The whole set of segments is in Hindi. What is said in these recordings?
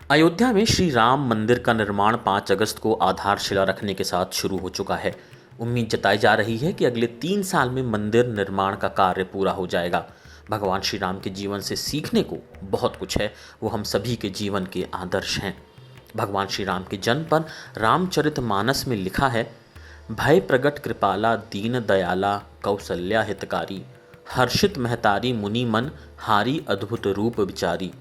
अयोध्या में श्री राम मंदिर का निर्माण 5 अगस्त को आधारशिला रखने के साथ शुरू हो चुका है। उम्मीद जताई जा रही है कि अगले 3 साल में मंदिर निर्माण का कार्य पूरा हो जाएगा। भगवान श्री राम के जीवन से सीखने को बहुत कुछ है, वो हम सभी के जीवन के आदर्श हैं। भगवान श्री राम के जन्म पर रामचरितमानस में लिखा है, भय प्रगट कृपाला दीन दयाला कौसल्या हितकारी, हर्षित महतारी मुनि मन हारी अद्भुत रूप विचारी,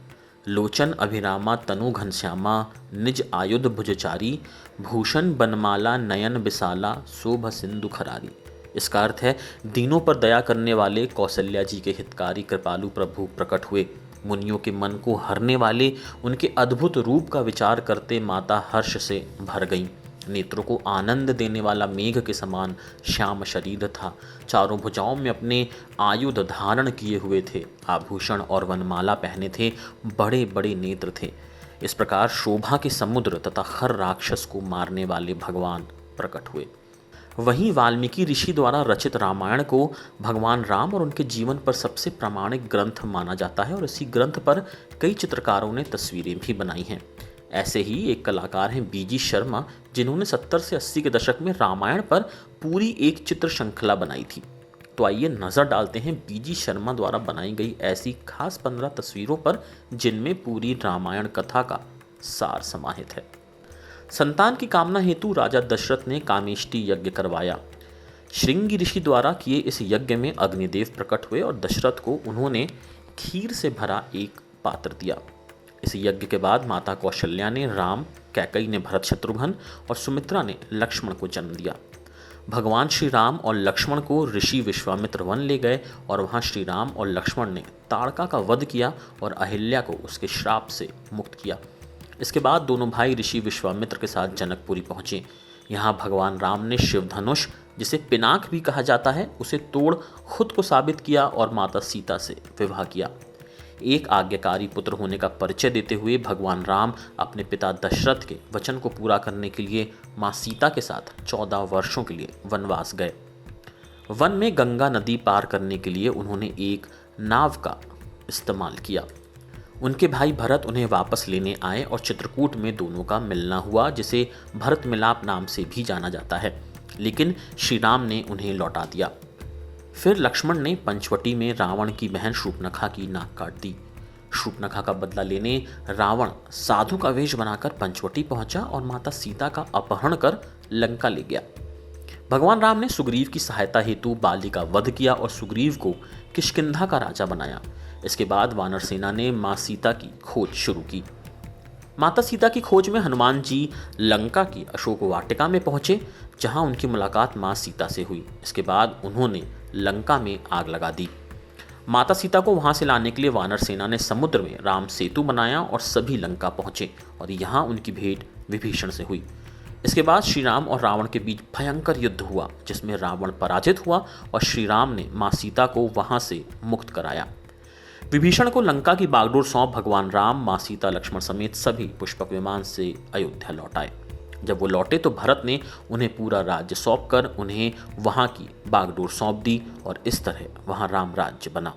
लोचन अभिरामा तनु घनश्यामा निज आयुध भुजचारी, भूषण बनमाला नयन बिसाला शोभ सिंधु खरारी। इसका अर्थ है, दीनों पर दया करने वाले कौशल्या जी के हितकारी कृपालु प्रभु प्रकट हुए। मुनियों के मन को हरने वाले उनके अद्भुत रूप का विचार करते माता हर्ष से भर गईं। नेत्रों को आनंद देने वाला मेघ के समान श्याम शरीर था। चारों भुजाओं में अपने आयुध धारण किए हुए थे, आभूषण और वनमाला पहने थे, बड़े बड़े नेत्र थे। इस प्रकार शोभा के समुद्र तथा खर राक्षस को मारने वाले भगवान प्रकट हुए। वहीं वाल्मीकि ऋषि द्वारा रचित रामायण को भगवान राम और उनके जीवन पर सबसे प्रामाणिक ग्रंथ माना जाता है और इसी ग्रंथ पर कई चित्रकारों ने तस्वीरें भी बनाई हैं। ऐसे ही एक कलाकार हैं बीजी शर्मा, जिन्होंने 70 से 80 के दशक में रामायण पर पूरी एक चित्र श्रृंखला बनाई थी। तो आइए नज़र डालते हैं बीजी शर्मा द्वारा बनाई गई ऐसी खास 15 तस्वीरों पर, जिनमें पूरी रामायण कथा का सार समाहित है। संतान की कामना हेतु राजा दशरथ ने कामेष्टि यज्ञ करवाया। श्रृंगी ऋषि द्वारा किए इस यज्ञ में अग्निदेव प्रकट हुए और दशरथ को उन्होंने खीर से भरा एक पात्र दिया। इस यज्ञ के बाद माता कौशल्या ने राम, कैकई ने भरत शत्रुघ्न और सुमित्रा ने लक्ष्मण को जन्म दिया। भगवान श्री राम और लक्ष्मण को ऋषि विश्वामित्र वन ले गए और वहां श्री राम और लक्ष्मण ने ताड़का का वध किया और अहिल्या को उसके श्राप से मुक्त किया। इसके बाद दोनों भाई ऋषि विश्वामित्र के साथ जनकपुरी पहुंचे। यहाँ भगवान राम ने शिवधनुष, जिसे पिनाक भी कहा जाता है, उसे तोड़ खुद को साबित किया और माता सीता से विवाह किया। एक आज्ञाकारी पुत्र होने का परिचय देते हुए भगवान राम अपने पिता दशरथ के वचन को पूरा करने के लिए मां सीता के साथ 14 वर्षों के लिए वनवास गए। वन में गंगा नदी पार करने के लिए उन्होंने एक नाव का इस्तेमाल किया। उनके भाई भरत उन्हें वापस लेने आए और चित्रकूट में दोनों का मिलना हुआ, जिसे भरत मिलाप नाम से भी जाना जाता है, लेकिन श्री राम ने उन्हें लौटा दिया। फिर लक्ष्मण ने पंचवटी में रावण की बहन शूर्पणखा की नाक काट दी। शूर्पणखा का बदला लेने रावण साधु का वेश बनाकर पंचवटी पहुंचा और माता सीता का अपहरण कर लंका ले गया। भगवान राम ने सुग्रीव की सहायता हेतु बाली का वध किया और सुग्रीव को किष्किंधा का राजा बनाया। इसके बाद वानर सेना ने मां सीता की खोज शुरू की। माता सीता की खोज में हनुमान जी लंका की अशोक वाटिका में पहुंचे, जहां उनकी मुलाकात मां सीता से हुई। इसके बाद उन्होंने लंका में आग लगा दी। माता सीता को वहां से लाने के लिए वानर सेना ने समुद्र में राम सेतु बनाया और सभी लंका पहुंचे और यहां उनकी भेंट विभीषण से हुई। इसके बाद श्री राम और रावण के बीच भयंकर युद्ध हुआ, जिसमें रावण पराजित हुआ और श्री राम ने मां सीता को वहां से मुक्त कराया। विभीषण को लंका की बागडोर सौंप भगवान राम, मां सीता, लक्ष्मण समेत सभी पुष्पक विमान से अयोध्या लौट आए। जब वो लौटे तो भरत ने उन्हें पूरा राज्य सौंपकर उन्हें वहां की बागडोर सौंप दी और इस तरह वहां राम राज्य बना।